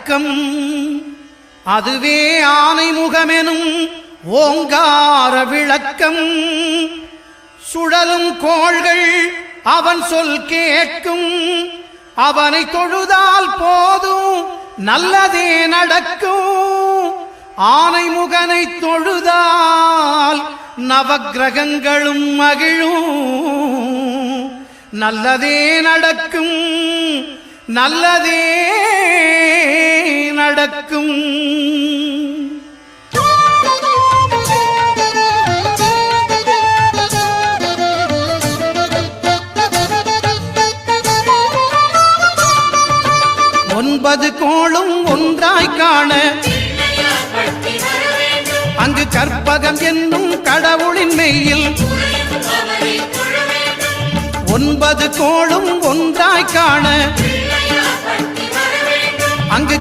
அடக்கம். அதுவே ஆனைமுகமெனும் ஓங்கார விளக்கம். சுழலும் கோள்கள் அவன் சொல் கேட்கும். அவனை தொழுதால் போதும் நல்லதே நடக்கும். ஆனைமுகனை தொழுதால் நவக்கிரகங்களும் மகிழும். நல்லதே நடக்கும், நல்லதே நடக்கும். ஒன்பது கோளும் ஒன்றாய் காண அங்கு கற்பகம் என்னும் கடவுளின் மெய்யில். ஒன்பது கோளும் ஒன்றாய் காண அங்கு